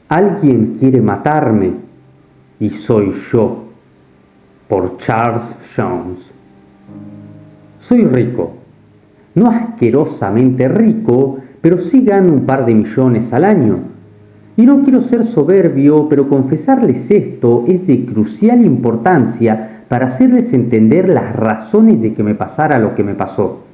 Alguien quiere matarme y soy yo, por Charles Jones. Soy rico, no asquerosamente rico, pero sí gano un par de millones al año. Y no quiero ser soberbio, pero confesarles esto es de crucial importancia para hacerles entender las razones de que me pasara lo que me pasó.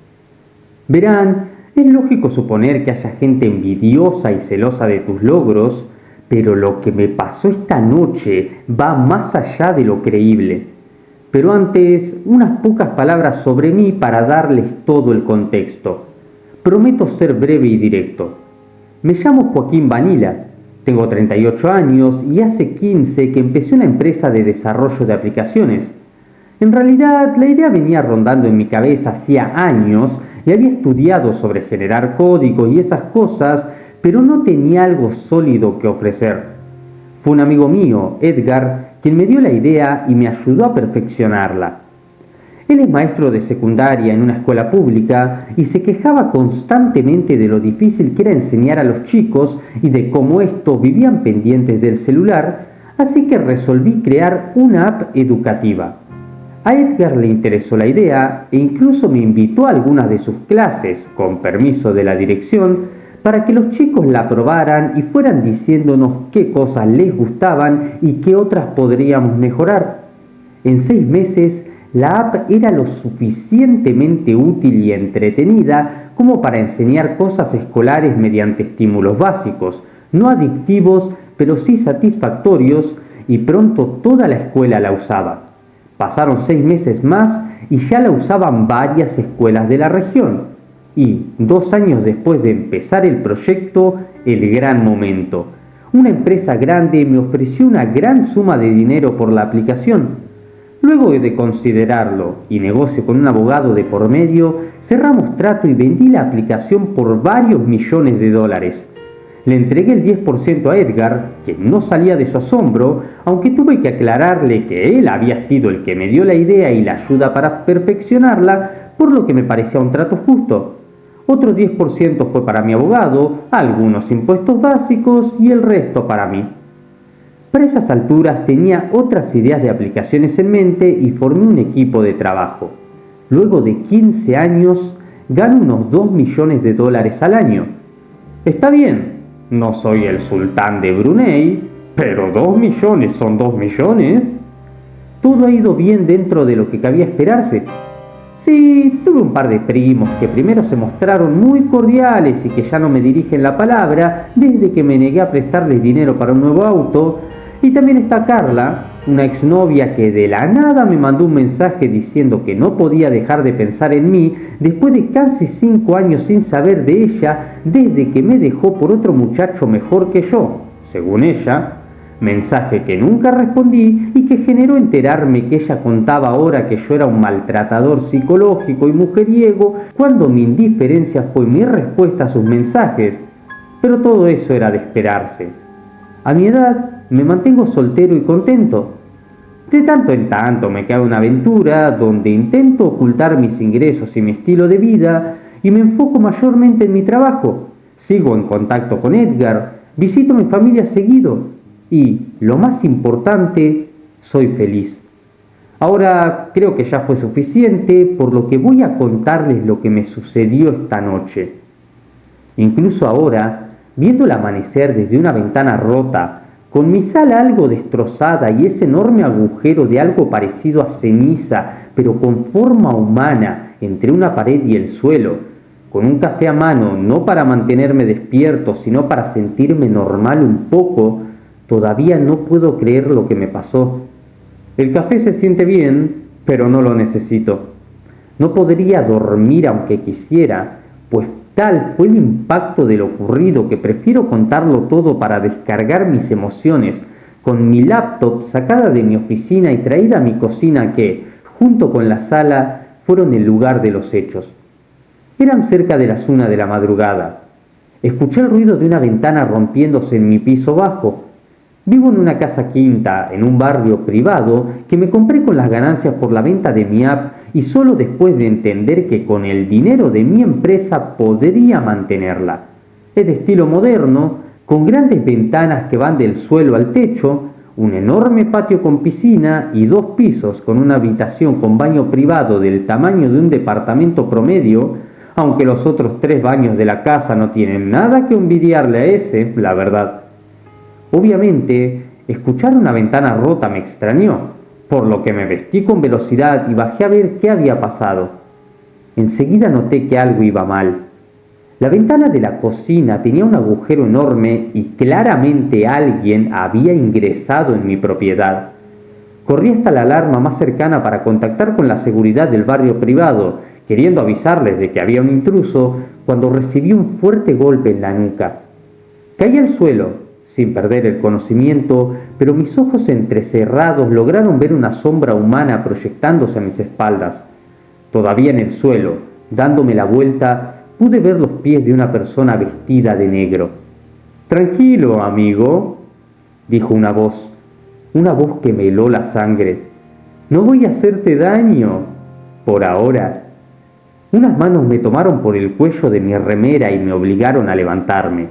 Verán, es lógico suponer que haya gente envidiosa y celosa de tus logros, pero lo que me pasó esta noche va más allá de lo creíble. Pero antes, unas pocas palabras sobre mí para darles todo el contexto. Prometo ser breve y directo. Me llamo Joaquín Vanila, tengo 38 años y hace 15 que empecé una empresa de desarrollo de aplicaciones. En realidad, la idea venía rondando en mi cabeza hacía años y había estudiado sobre generar códigos y esas cosas, pero no tenía algo sólido que ofrecer. Fue un amigo mío, Edgar, quien me dio la idea y me ayudó a perfeccionarla. Él es maestro de secundaria en una escuela pública y se quejaba constantemente de lo difícil que era enseñar a los chicos y de cómo estos vivían pendientes del celular, así que resolví crear una app educativa. A Edgar le interesó la idea e incluso me invitó a algunas de sus clases, con permiso de la dirección, para que los chicos la probaran y fueran diciéndonos qué cosas les gustaban y qué otras podríamos mejorar. En 6 meses, la app era lo suficientemente útil y entretenida como para enseñar cosas escolares mediante estímulos básicos, no adictivos, pero sí satisfactorios, y pronto toda la escuela la usaba. Pasaron 6 meses más y ya la usaban varias escuelas de la región. Y 2 años después de empezar el proyecto, el gran momento. Una empresa grande me ofreció una gran suma de dinero por la aplicación. Luego de considerarlo y negocio con un abogado de por medio, cerramos trato y vendí la aplicación por varios millones de dólares. Le entregué el 10% a Edgar, que no salía de su asombro, aunque tuve que aclararle que él había sido el que me dio la idea y la ayuda para perfeccionarla, por lo que me parecía un trato justo. Otro 10% fue para mi abogado, algunos impuestos básicos y el resto para mí. Para esas alturas tenía otras ideas de aplicaciones en mente y formé un equipo de trabajo. Luego de 15 años, gano unos 2 millones de dólares al año. Está bien, no soy el sultán de Brunei, pero 2 millones son 2 millones. Todo ha ido bien dentro de lo que cabía esperarse. Sí, tuve un par de primos que primero se mostraron muy cordiales y que ya no me dirigen la palabra desde que me negué a prestarles dinero para un nuevo auto. Y también está Carla, una exnovia que de la nada me mandó un mensaje diciendo que no podía dejar de pensar en mí después de casi 5 años sin saber de ella desde que me dejó por otro muchacho mejor que yo, según ella. Mensaje que nunca respondí y que generó enterarme que ella contaba ahora que yo era un maltratador psicológico y mujeriego cuando mi indiferencia fue mi respuesta a sus mensajes. Pero todo eso era de esperarse. A mi edad me mantengo soltero y contento. De tanto en tanto me cae una aventura donde intento ocultar mis ingresos y mi estilo de vida y me enfoco mayormente en mi trabajo. Sigo en contacto con Edgar, visito a mi familia seguido y, lo más importante, soy feliz. Ahora creo que ya fue suficiente, por lo que voy a contarles lo que me sucedió esta noche. Incluso ahora, viendo el amanecer desde una ventana rota, con mi sala algo destrozada y ese enorme agujero de algo parecido a ceniza, pero con forma humana, entre una pared y el suelo, con un café a mano, no para mantenerme despierto, sino para sentirme normal un poco, todavía no puedo creer lo que me pasó. El café se siente bien, pero no lo necesito. No podría dormir aunque quisiera, pues tal fue el impacto de lo ocurrido que prefiero contarlo todo para descargar mis emociones, con mi laptop sacada de mi oficina y traída a mi cocina que, junto con la sala, fueron el lugar de los hechos. Eran cerca de las 1 de la madrugada. Escuché el ruido de una ventana rompiéndose en mi piso bajo. Vivo en una casa quinta, en un barrio privado, que me compré con las ganancias por la venta de mi app y solo después de entender que con el dinero de mi empresa podría mantenerla. Es de estilo moderno, con grandes ventanas que van del suelo al techo, un enorme patio con piscina y 2 pisos con una habitación con baño privado del tamaño de un departamento promedio, aunque los otros 3 baños de la casa no tienen nada que envidiarle a ese, la verdad. Obviamente, escuchar una ventana rota me extrañó, por lo que me vestí con velocidad y bajé a ver qué había pasado. Enseguida noté que algo iba mal. La ventana de la cocina tenía un agujero enorme y claramente alguien había ingresado en mi propiedad. Corrí hasta la alarma más cercana para contactar con la seguridad del barrio privado, queriendo avisarles de que había un intruso, cuando recibí un fuerte golpe en la nuca. Caí al suelo, sin perder el conocimiento, pero mis ojos entrecerrados lograron ver una sombra humana proyectándose a mis espaldas. Todavía en el suelo, dándome la vuelta, pude ver los pies de una persona vestida de negro. «Tranquilo, amigo», dijo una voz que me heló la sangre. «No voy a hacerte daño, por ahora». Unas manos me tomaron por el cuello de mi remera y me obligaron a levantarme.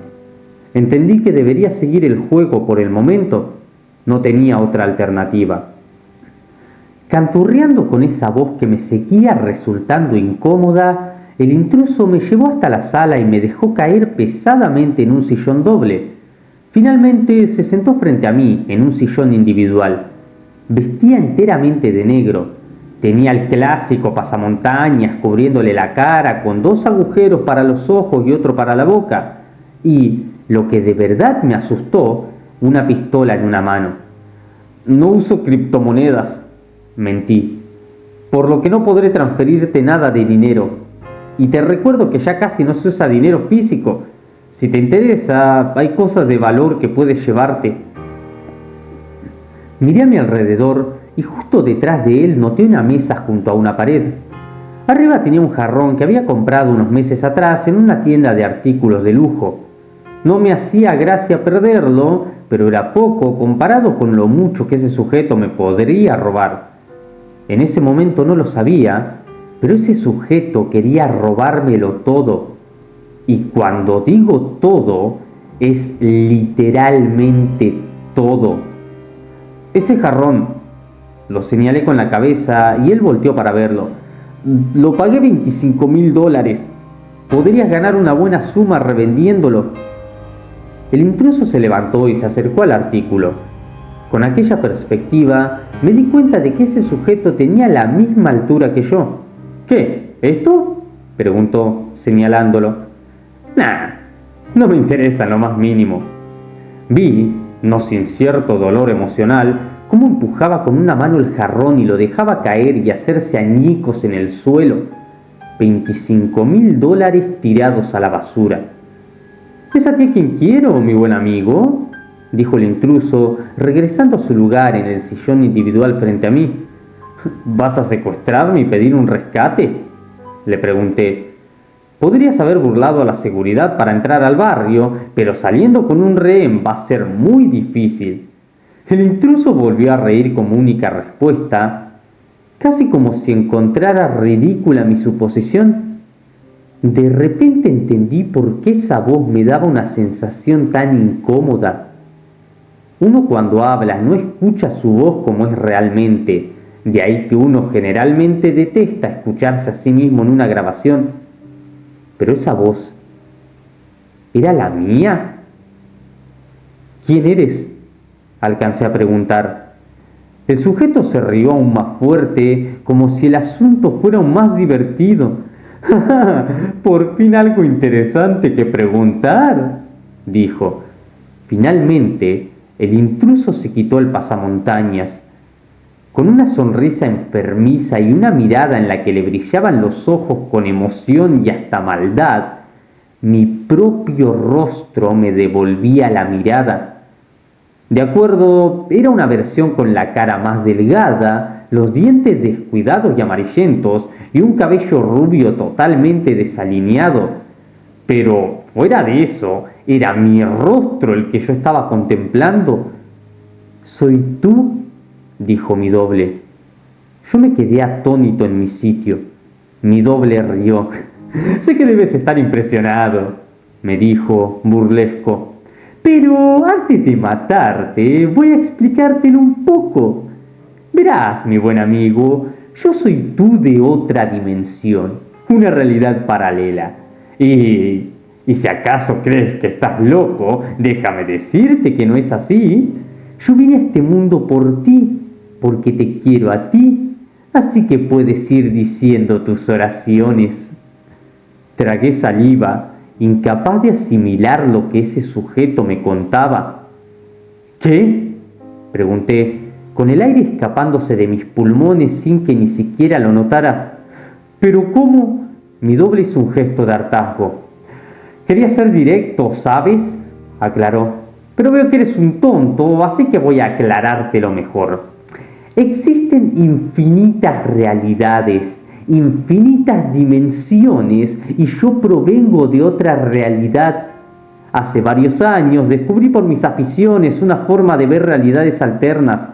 Entendí que debería seguir el juego por el momento. No tenía otra alternativa. Canturreando con esa voz que me seguía resultando incómoda, el intruso me llevó hasta la sala y me dejó caer pesadamente en un sillón doble. Finalmente se sentó frente a mí en un sillón individual. Vestía enteramente de negro. Tenía el clásico pasamontañas cubriéndole la cara, con 2 agujeros para los ojos y otro para la boca. Y, lo que de verdad me asustó, una pistola en una mano. «No uso criptomonedas», mentí, «por lo que no podré transferirte nada de dinero. Y te recuerdo que ya casi no se usa dinero físico. Si te interesa, hay cosas de valor que puedes llevarte». Miré a mi alrededor y justo detrás de él noté una mesa junto a una pared. Arriba tenía un jarrón que había comprado unos meses atrás en una tienda de artículos de lujo. No me hacía gracia perderlo, pero era poco comparado con lo mucho que ese sujeto me podría robar. En ese momento no lo sabía, pero ese sujeto quería robármelo todo. Y cuando digo todo, es literalmente todo. «Ese jarrón», lo señalé con la cabeza y él volteó para verlo. «Lo pagué $25,000. Podrías ganar una buena suma revendiéndolo». El intruso se levantó y se acercó al artículo. Con aquella perspectiva, me di cuenta de que ese sujeto tenía la misma altura que yo. «¿Qué? ¿Esto?», preguntó, señalándolo. «Nah, no me interesa en lo más mínimo». Vi, no sin cierto dolor emocional, cómo empujaba con una mano el jarrón y lo dejaba caer y hacerse añicos en el suelo. $25,000 tirados a la basura. «¿Es a ti quien quiero, mi buen amigo?», dijo el intruso, regresando a su lugar en el sillón individual frente a mí. «¿Vas a secuestrarme y pedir un rescate?», le pregunté. «Podrías haber burlado a la seguridad para entrar al barrio, pero saliendo con un rehén va a ser muy difícil». El intruso volvió a reír como única respuesta, casi como si encontrara ridícula mi suposición. De repente entendí por qué esa voz me daba una sensación tan incómoda. Uno cuando habla no escucha su voz como es realmente, de ahí que uno generalmente detesta escucharse a sí mismo en una grabación. Pero esa voz, ¿era la mía? «¿Quién eres?», alcancé a preguntar. El sujeto se rió aún más fuerte, como si el asunto fuera aún más divertido. «Por fin algo interesante que preguntar», dijo. Finalmente, el intruso se quitó el pasamontañas. Con una sonrisa enfermiza y una mirada en la que le brillaban los ojos con emoción y hasta maldad, mi propio rostro me devolvía la mirada. De acuerdo, era una versión con la cara más delgada, los dientes descuidados y amarillentos, y un cabello rubio totalmente desalineado. Pero fuera de eso, era mi rostro el que yo estaba contemplando. «¿Soy tú?», dijo mi doble. Yo me quedé atónito en mi sitio. Mi doble rió. «Sé que debes estar impresionado», me dijo, burlesco. Pero antes de matarte, voy a explicártelo un poco. Verás, mi buen amigo, yo soy tú de otra dimensión, una realidad paralela. Y si acaso crees que estás loco, déjame decirte que no es así. Yo vine a este mundo por ti, porque te quiero a ti, así que puedes ir diciendo tus oraciones. Tragué saliva, incapaz de asimilar lo que ese sujeto me contaba. ¿Qué? Pregunté, con el aire escapándose de mis pulmones sin que ni siquiera lo notara. ¿Pero cómo? Mi doble hizo un gesto de hartazgo. Quería ser directo, ¿sabes? Aclaró. Pero veo que eres un tonto, así que voy a aclarártelo mejor. Existen infinitas realidades, infinitas dimensiones, y yo provengo de otra realidad. Hace varios años descubrí por mis aficiones una forma de ver realidades alternas.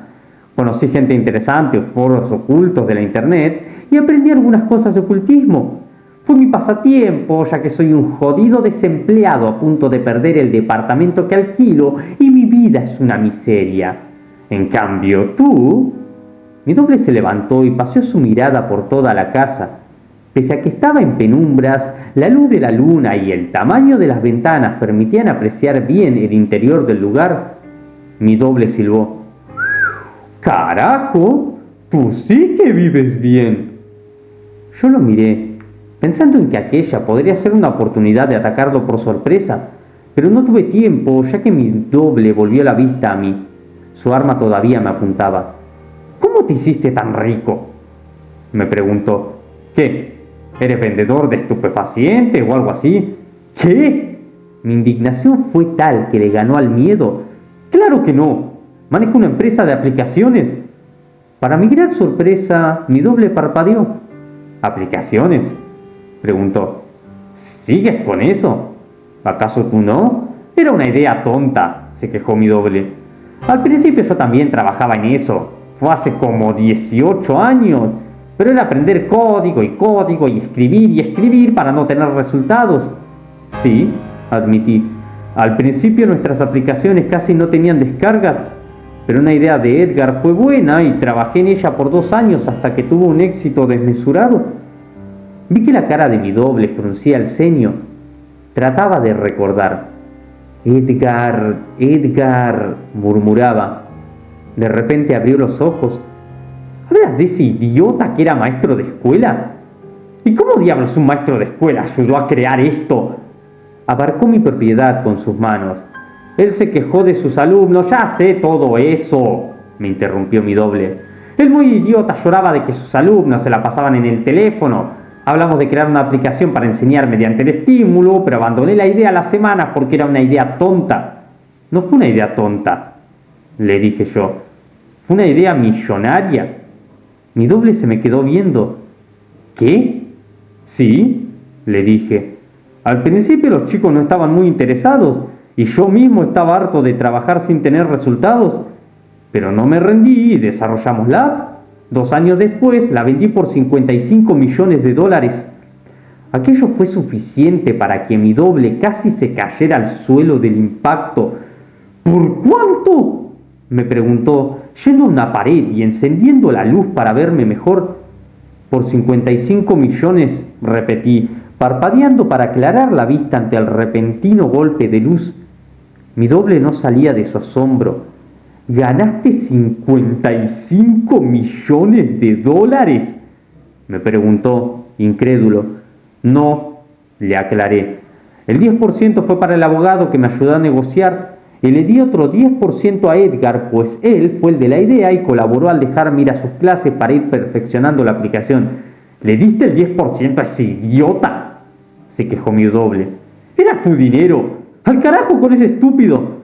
Conocí gente interesante, foros ocultos de la internet, y aprendí algunas cosas de ocultismo. Fue mi pasatiempo, ya que soy un jodido desempleado a punto de perder el departamento que alquilo y mi vida es una miseria. En cambio, tú... Mi doble se levantó y paseó su mirada por toda la casa. Pese a que estaba en penumbras, la luz de la luna y el tamaño de las ventanas permitían apreciar bien el interior del lugar. Mi doble silbó. ¡Carajo! ¡Tú sí que vives bien! Yo lo miré, pensando en que aquella podría ser una oportunidad de atacarlo por sorpresa, pero no tuve tiempo, ya que mi doble volvió la vista a mí. Su arma todavía me apuntaba. ¿Cómo te hiciste tan rico? Me preguntó. ¿Qué? ¿Eres vendedor de estupefacientes o algo así? ¿Qué? Mi indignación fue tal que le ganó al miedo. ¡Claro que no! Manejo una empresa de aplicaciones. Para mi gran sorpresa, mi doble parpadeó. ¿Aplicaciones? Preguntó. ¿Sigues con eso? ¿Acaso tú no? Era una idea tonta, se quejó mi doble. Al principio yo también trabajaba en eso. Fue hace como 18 años. Pero era aprender código y escribir para no tener resultados. Sí, admití. Al principio nuestras aplicaciones casi no tenían descargas, pero una idea de Edgar fue buena y trabajé en ella por 2 años hasta que tuvo un éxito desmesurado. Vi que la cara de mi doble fruncía el ceño. Trataba de recordar. Edgar, murmuraba. De repente abrió los ojos. ¿Hablas de ese idiota que era maestro de escuela? ¿Y cómo diablos un maestro de escuela ayudó a crear esto? Abarcó mi propiedad con sus manos. Él se quejó de sus alumnos. Ya sé todo eso, me interrumpió mi doble. El muy idiota lloraba de que sus alumnos se la pasaban en el teléfono. Hablamos de crear una aplicación para enseñar mediante el estímulo, pero abandoné la idea a la semana porque era una idea tonta. No fue una idea tonta, le dije yo. Fue una idea millonaria. Mi doble se me quedó viendo. ¿Qué? Sí, le dije. Al principio los chicos no estaban muy interesados y yo mismo estaba harto de trabajar sin tener resultados, pero no me rendí y desarrollamos la app. 2 años después la vendí por $55 millones. Aquello fue suficiente para que mi doble casi se cayera al suelo del impacto. ¿Por cuánto?, me preguntó, yendo a una pared y encendiendo la luz para verme mejor. Por 55 millones, repetí, parpadeando para aclarar la vista ante el repentino golpe de luz. Mi doble no salía de su asombro. ¿Ganaste $55 millones? Me preguntó, incrédulo. No, le aclaré. El 10% fue para el abogado que me ayudó a negociar y le di otro 10% a Edgar, pues él fue el de la idea y colaboró al dejarme ir a sus clases para ir perfeccionando la aplicación. ¿Le diste el 10% a ese idiota?, se quejó mi doble. Era tu dinero. ¡Al carajo con ese estúpido!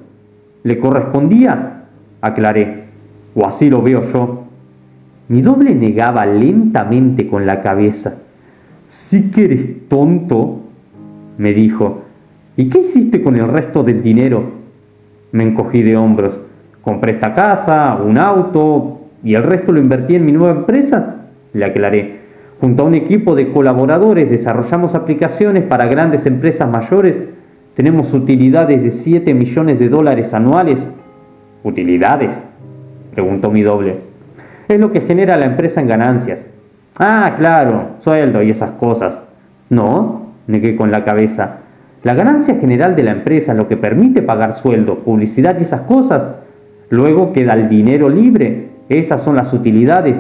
¿Le correspondía?, aclaré. O así lo veo yo. Mi doble negaba lentamente con la cabeza. Sí que eres tonto, me dijo. ¿Y qué hiciste con el resto del dinero? Me encogí de hombros. Compré esta casa, un auto y el resto lo invertí en mi nueva empresa, le aclaré. Junto a un equipo de colaboradores desarrollamos aplicaciones para grandes empresas mayores. Tenemos utilidades de 7 millones de dólares anuales. ¿Utilidades?, preguntó mi doble. Es lo que genera la empresa en ganancias. Ah, claro, sueldo y esas cosas. No, negué con la cabeza. La ganancia general de la empresa es lo que permite pagar sueldo, publicidad y esas cosas. Luego queda el dinero libre. Esas son las utilidades.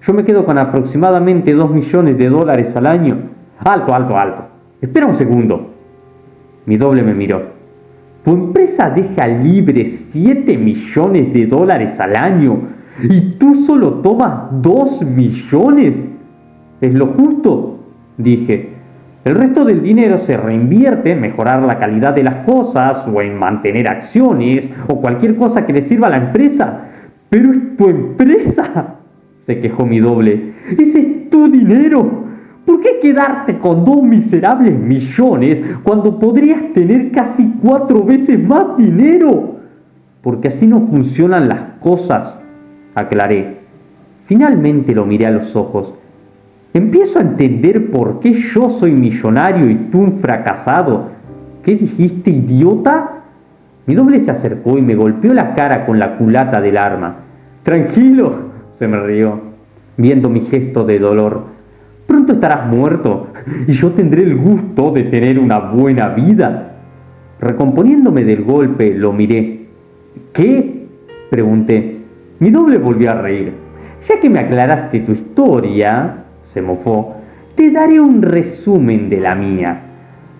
Yo me quedo con aproximadamente 2 millones de dólares al año. Alto. Espera un segundo. Mi doble me miró. ¿Tu empresa deja libre 7 millones de dólares al año y tú solo tomas 2 millones? Es lo justo, dije. El resto del dinero se reinvierte en mejorar la calidad de las cosas o en mantener acciones o cualquier cosa que le sirva a la empresa. Pero es tu empresa, se quejó mi doble. Ese es tu dinero. ¿Por qué quedarte con 2 miserables millones cuando podrías tener casi 4 veces más dinero? Porque así no funcionan las cosas, aclaré. Finalmente lo miré a los ojos. Empiezo a entender por qué yo soy millonario y tú un fracasado. ¿Qué dijiste, idiota? Mi doble se acercó y me golpeó la cara con la culata del arma. Tranquilo, se me rió, viendo mi gesto de dolor. Pronto estarás muerto y yo tendré el gusto de tener una buena vida. Recomponiéndome del golpe, lo miré. ¿Qué?, pregunté. Mi doble volvió a reír. Ya que me aclaraste tu historia, se mofó, te daré un resumen de la mía.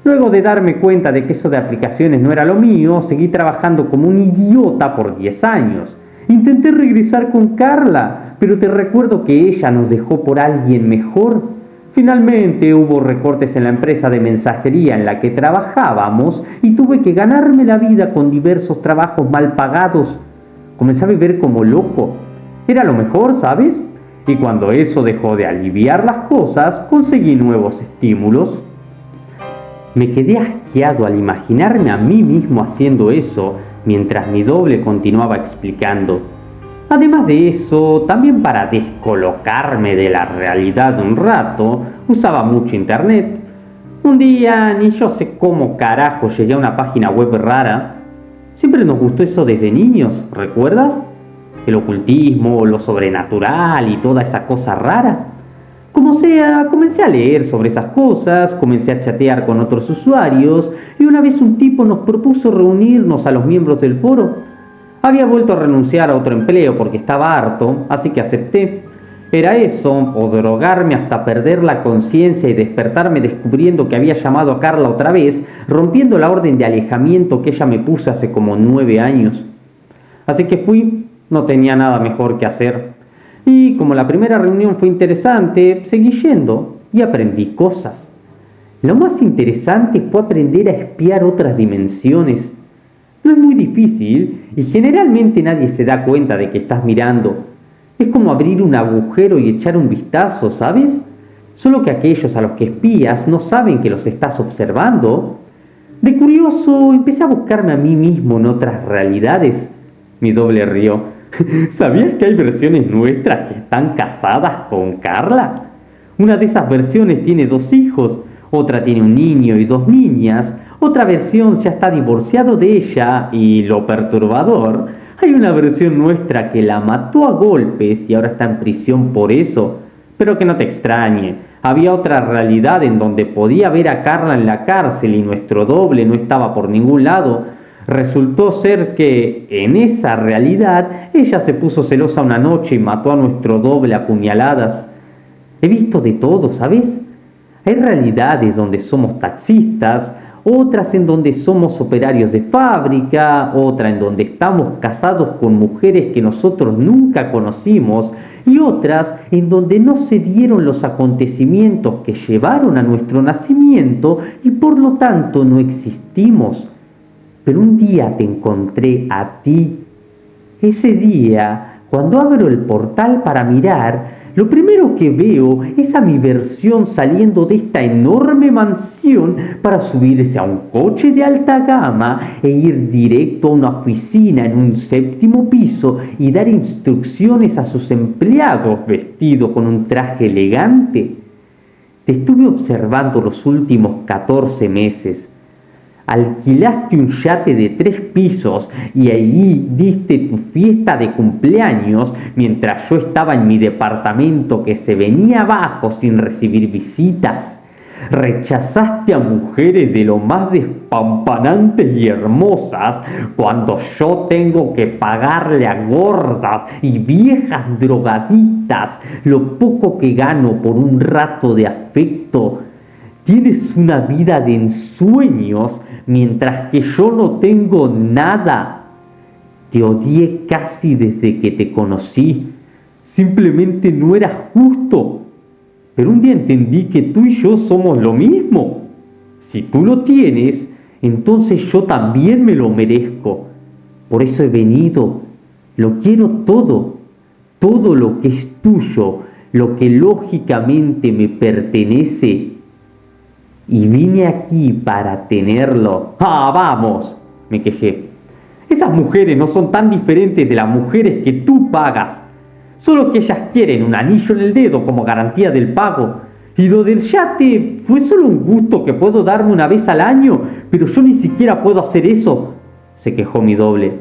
Luego de darme cuenta de que eso de aplicaciones no era lo mío, seguí trabajando como un idiota por 10 años. Intenté regresar con Carla, pero te recuerdo que ella nos dejó por alguien mejor. Finalmente hubo recortes en la empresa de mensajería en la que trabajábamos y tuve que ganarme la vida con diversos trabajos mal pagados. Comencé a vivir como loco. Era lo mejor, ¿sabes? Y cuando eso dejó de aliviar las cosas, conseguí nuevos estímulos. Me quedé asqueado al imaginarme a mí mismo haciendo eso, mientras mi doble continuaba explicando. Además de eso, también para descolocarme de la realidad un rato, usaba mucho internet. Un día, ni yo sé cómo carajo llegué a una página web rara. Siempre nos gustó eso desde niños, ¿recuerdas? El ocultismo, lo sobrenatural y toda esa cosa rara. Como sea, comencé a leer sobre esas cosas, comencé a chatear con otros usuarios y una vez un tipo nos propuso reunirnos a los miembros del foro. Había vuelto a renunciar a otro empleo porque estaba harto, así que acepté. Era eso, o drogarme hasta perder la conciencia y despertarme descubriendo que había llamado a Carla otra vez, rompiendo la orden de alejamiento que ella me puso hace como 9 años. Así que fui, no tenía nada mejor que hacer. Y como la primera reunión fue interesante, seguí yendo y aprendí cosas. Lo más interesante fue aprender a espiar otras dimensiones. No es muy difícil y generalmente nadie se da cuenta de que estás mirando. Es como abrir un agujero y echar un vistazo, ¿sabes? Solo que aquellos a los que espías no saben que los estás observando. De curioso, empecé a buscarme a mí mismo en otras realidades. Mi doble rió. ¿Sabías que hay versiones nuestras que están casadas con Carla? Una de esas versiones tiene 2 hijos, otra tiene un niño y 2 niñas, otra versión ya está divorciado de ella y, lo perturbador, hay una versión nuestra que la mató a golpes y ahora está en prisión por eso. Pero que no te extrañe, había otra realidad en donde podía ver a Carla en la cárcel y nuestro doble no estaba por ningún lado. Resultó ser que, en esa realidad, ella se puso celosa una noche y mató a nuestro doble a puñaladas. He visto de todo, ¿sabes? Hay realidades donde somos taxistas, otras en donde somos operarios de fábrica, otra en donde estamos casados con mujeres que nosotros nunca conocimos y otras en donde no se dieron los acontecimientos que llevaron a nuestro nacimiento y por lo tanto no existimos. Pero un día te encontré a ti. Ese día, cuando abro el portal para mirar, lo primero que veo es a mi versión saliendo de esta enorme mansión para subirse a un coche de alta gama e ir directo a una oficina en un 7º piso y dar instrucciones a sus empleados vestido con un traje elegante. Te estuve observando los últimos 14 meses. alquilaste un yate de 3 pisos y ahí diste tu fiesta de cumpleaños mientras yo estaba en mi departamento que se venía abajo sin recibir visitas. Rechazaste a mujeres de lo más despampanantes y hermosas cuando yo tengo que pagarle a gordas y viejas drogadictas lo poco que gano por un rato de afecto. Tienes una vida de ensueños mientras que yo no tengo nada. Te odié casi desde que te conocí. Simplemente no era justo. Pero un día entendí que tú y yo somos lo mismo. Si tú lo tienes, entonces yo también me lo merezco. Por eso he venido. Lo quiero todo. Todo lo que es tuyo, lo que lógicamente me pertenece. Y vine aquí para tenerlo. ¡Ah, vamos!, me quejé. Esas mujeres no son tan diferentes de las mujeres que tú pagas. Solo que ellas quieren un anillo en el dedo como garantía del pago. Y lo del yate fue solo un gusto que puedo darme una vez al año, pero yo ni siquiera puedo hacer eso, se quejó mi doble.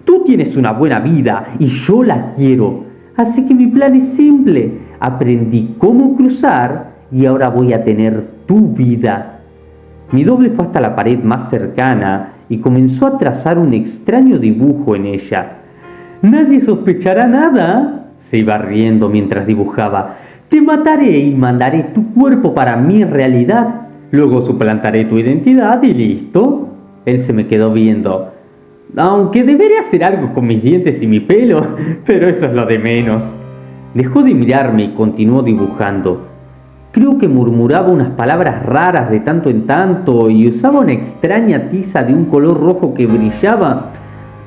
Tú tienes una buena vida y yo la quiero. Así que mi plan es simple. Aprendí cómo cruzar y ahora voy a tener tu vida. Mi doble fue hasta la pared más cercana y comenzó a trazar un extraño dibujo en ella. Nadie sospechará nada, se iba riendo mientras dibujaba. Te mataré y mandaré tu cuerpo para mi realidad. Luego suplantaré tu identidad y listo. Él se me quedó viendo. Aunque debería hacer algo con mis dientes y mi pelo, pero eso es lo de menos. Dejó de mirarme y continuó dibujando. Creo que murmuraba unas palabras raras de tanto en tanto y usaba una extraña tiza de un color rojo que brillaba.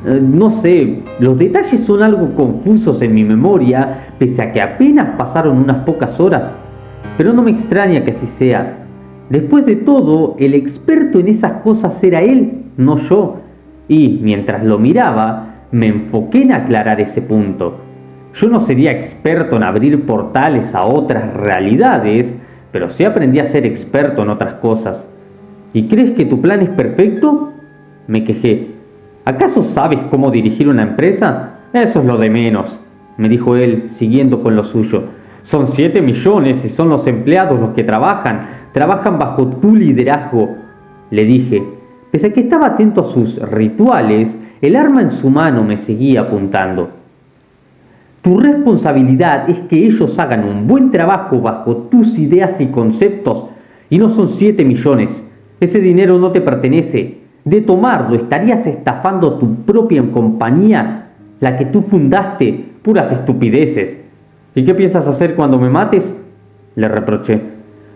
No sé, los detalles son algo confusos en mi memoria, pese a que apenas pasaron unas pocas horas. Pero no me extraña que así sea. Después de todo, el experto en esas cosas era él, no yo. Y, mientras lo miraba, me enfoqué en aclarar ese punto. Yo no sería experto en abrir portales a otras realidades, pero sí aprendí a ser experto en otras cosas. ¿Y crees que tu plan es perfecto?, me quejé. ¿Acaso sabes cómo dirigir una empresa? Eso es lo de menos, me dijo él, siguiendo con lo suyo. Son 7 millones y son los empleados los que trabajan bajo tu liderazgo, le dije. Pese a que estaba atento a sus rituales, el arma en su mano me seguía apuntando. Tu responsabilidad es que ellos hagan un buen trabajo bajo tus ideas y conceptos, y no son 7 millones. Ese dinero no te pertenece. De tomarlo estarías estafando tu propia compañía, la que tú fundaste. Puras estupideces. ¿Y qué piensas hacer cuando me mates?, le reproché.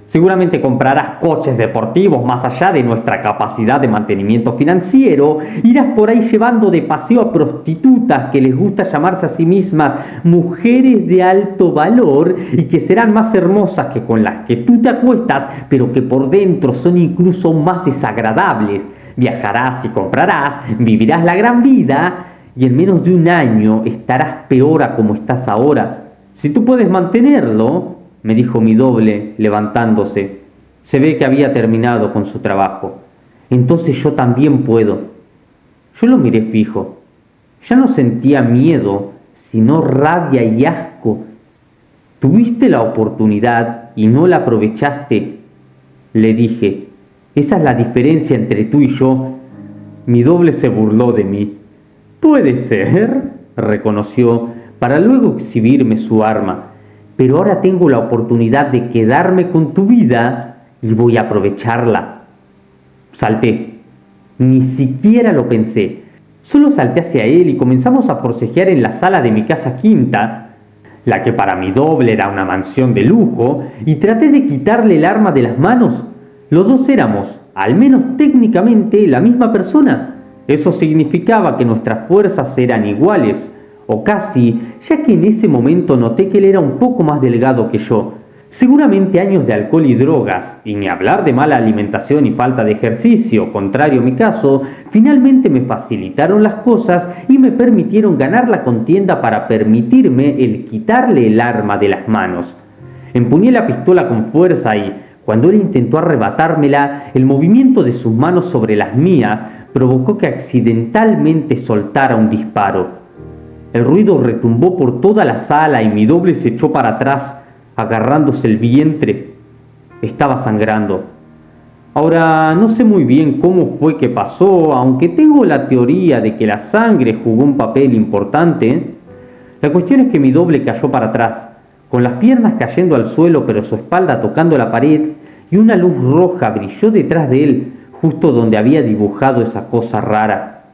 Seguramente comprarás coches deportivos más allá de nuestra capacidad de mantenimiento financiero. Irás por ahí llevando de paseo a prostitutas que les gusta llamarse a sí mismas mujeres de alto valor y que serán más hermosas que con las que tú te acuestas, pero que por dentro son incluso más desagradables. Viajarás y comprarás, vivirás la gran vida y en menos de un año estarás peor a como estás ahora. Si tú puedes mantenerlo, me dijo mi doble, levantándose. Se ve que había terminado con su trabajo. Entonces yo también puedo. Yo lo miré fijo. Ya no sentía miedo, sino rabia y asco. Tuviste la oportunidad y no la aprovechaste, le dije. Esa es la diferencia entre tú y yo. Mi doble se burló de mí. Puede ser, reconoció, para luego exhibirme su arma. Pero ahora tengo la oportunidad de quedarme con tu vida y voy a aprovecharla. Salté. Ni siquiera lo pensé. Solo salté hacia él y comenzamos a forcejear en la sala de mi casa quinta, la que para mi doble era una mansión de lujo, y traté de quitarle el arma de las manos. Los dos éramos, al menos técnicamente, la misma persona. Eso significaba que nuestras fuerzas eran iguales, o casi, ya que en ese momento noté que él era un poco más delgado que yo. Seguramente años de alcohol y drogas, y ni hablar de mala alimentación y falta de ejercicio, contrario a mi caso, finalmente me facilitaron las cosas y me permitieron ganar la contienda para permitirme el quitarle el arma de las manos. Empuñé la pistola con fuerza y, Cuando él intentó arrebatármela, el movimiento de sus manos sobre las mías provocó que accidentalmente soltara un disparo. El ruido retumbó por toda la sala y mi doble se echó para atrás, agarrándose el vientre. Estaba sangrando. Ahora, no sé muy bien cómo fue que pasó, aunque tengo la teoría de que la sangre jugó un papel importante. La cuestión es que mi doble cayó para atrás, con las piernas cayendo al suelo pero su espalda tocando la pared, y una luz roja brilló detrás de él, justo donde había dibujado esa cosa rara.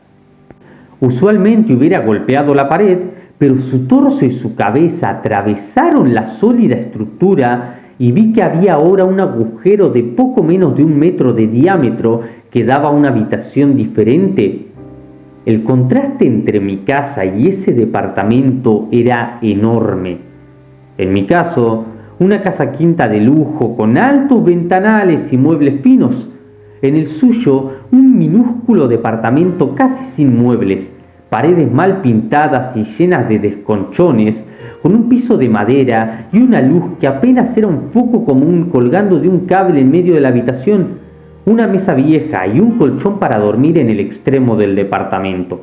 Usualmente hubiera golpeado la pared, pero su torso y su cabeza atravesaron la sólida estructura y vi que había ahora un agujero de poco menos de 1 metro de diámetro que daba a una habitación diferente. El contraste entre mi casa y ese departamento era enorme. En mi caso, una casa quinta de lujo con altos ventanales y muebles finos. En el suyo, un minúsculo departamento casi sin muebles, paredes mal pintadas y llenas de desconchones, con un piso de madera y una luz que apenas era un foco común colgando de un cable en medio de la habitación, una mesa vieja y un colchón para dormir en el extremo del departamento.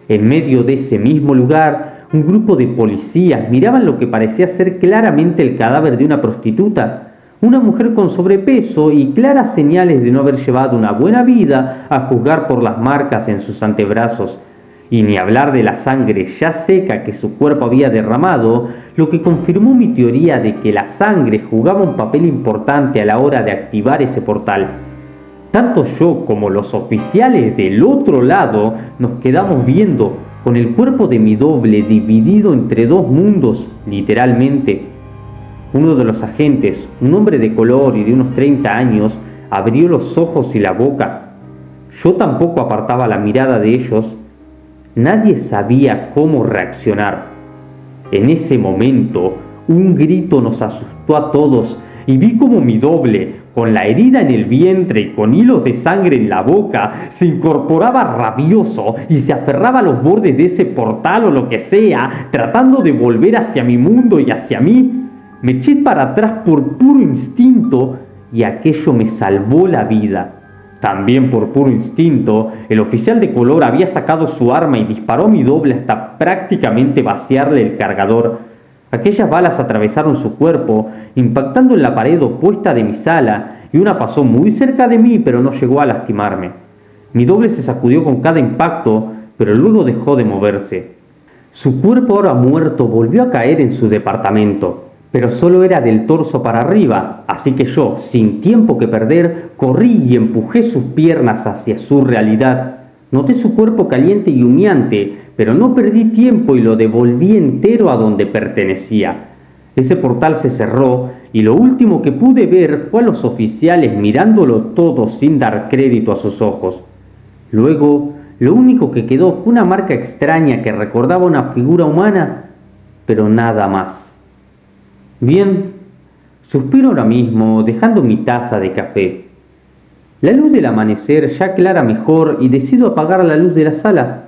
En medio de ese mismo lugar, un grupo de policías miraban lo que parecía ser claramente el cadáver de una prostituta, una mujer con sobrepeso y claras señales de no haber llevado una buena vida a juzgar por las marcas en sus antebrazos, y ni hablar de la sangre ya seca que su cuerpo había derramado, lo que confirmó mi teoría de que la sangre jugaba un papel importante a la hora de activar ese portal. Tanto yo como los oficiales del otro lado nos quedamos viendo, con el cuerpo de mi doble dividido entre 2 mundos, literalmente. Uno de los agentes, un hombre de color y de unos 30 años, abrió los ojos y la boca. Yo tampoco apartaba la mirada de ellos. Nadie sabía cómo reaccionar. En ese momento, un grito nos asustó a todos y vi como mi doble, con la herida en el vientre y con hilos de sangre en la boca, se incorporaba rabioso y se aferraba a los bordes de ese portal o lo que sea, tratando de volver hacia mi mundo y hacia mí. Me eché para atrás por puro instinto y aquello me salvó la vida. También por puro instinto, el oficial de color había sacado su arma y disparó a mi doble hasta prácticamente vaciarle el cargador. Aquellas balas atravesaron su cuerpo, impactando en la pared opuesta de mi sala, y una pasó muy cerca de mí, pero no llegó a lastimarme. Mi doble se sacudió con cada impacto, pero luego dejó de moverse. Su cuerpo ahora muerto volvió a caer en su departamento, pero solo era del torso para arriba, así que yo, sin tiempo que perder, corrí y empujé sus piernas hacia su realidad. Noté su cuerpo caliente y humeante, pero no perdí tiempo y lo devolví entero a donde pertenecía. Ese portal se cerró y lo último que pude ver fue a los oficiales mirándolo todo sin dar crédito a sus ojos. Luego, lo único que quedó fue una marca extraña que recordaba una figura humana, pero nada más. Bien, suspiro ahora mismo, dejando mi taza de café. La luz del amanecer ya aclara mejor y decido apagar la luz de la sala.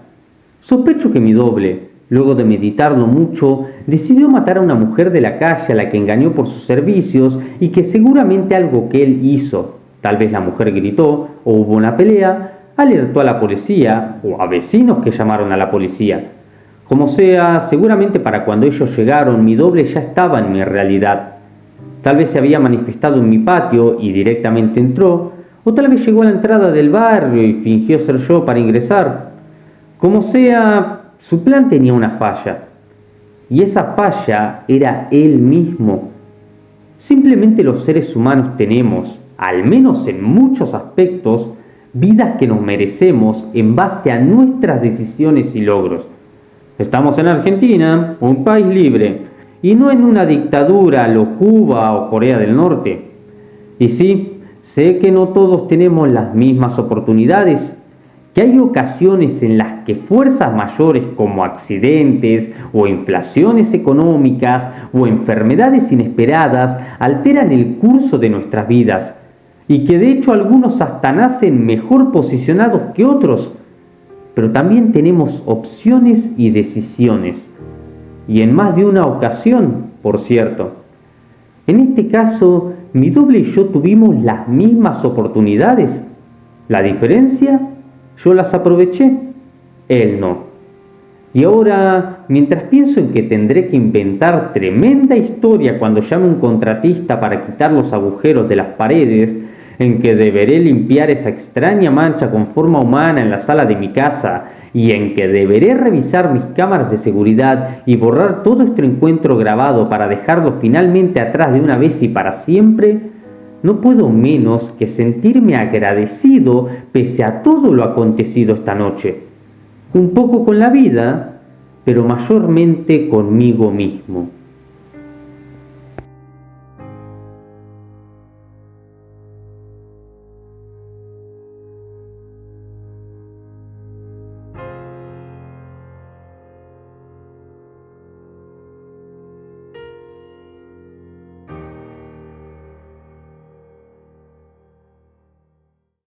Sospecho que mi doble, luego de meditarlo mucho, decidió matar a una mujer de la calle a la que engañó por sus servicios y que seguramente algo que él hizo, tal vez la mujer gritó o hubo una pelea, alertó a la policía o a vecinos que llamaron a la policía. Como sea, seguramente para cuando ellos llegaron mi doble ya estaba en mi realidad. Tal vez se había manifestado en mi patio y directamente entró, o tal vez llegó a la entrada del barrio y fingió ser yo para ingresar. Como sea, su plan tenía una falla, y esa falla era él mismo. Simplemente los seres humanos tenemos, al menos en muchos aspectos, vidas que nos merecemos en base a nuestras decisiones y logros. Estamos en Argentina, un país libre, y no en una dictadura a lo Cuba o Corea del Norte. Y sí, sé que no todos tenemos las mismas oportunidades, que hay ocasiones en las que fuerzas mayores como accidentes o inflaciones económicas o enfermedades inesperadas alteran el curso de nuestras vidas, y que de hecho algunos hasta nacen mejor posicionados que otros, pero también tenemos opciones y decisiones, y en más de una ocasión, por cierto. En este caso, mi doble y yo tuvimos las mismas oportunidades. La diferencia, yo las aproveché, él no. Y ahora, mientras pienso en que tendré que inventar tremenda historia cuando llame un contratista para quitar los agujeros de las paredes, en que deberé limpiar esa extraña mancha con forma humana en la sala de mi casa, y en que deberé revisar mis cámaras de seguridad y borrar todo este encuentro grabado para dejarlo finalmente atrás de una vez y para siempre, no puedo menos que sentirme agradecido pese a todo lo acontecido esta noche. Un poco con la vida, pero mayormente conmigo mismo.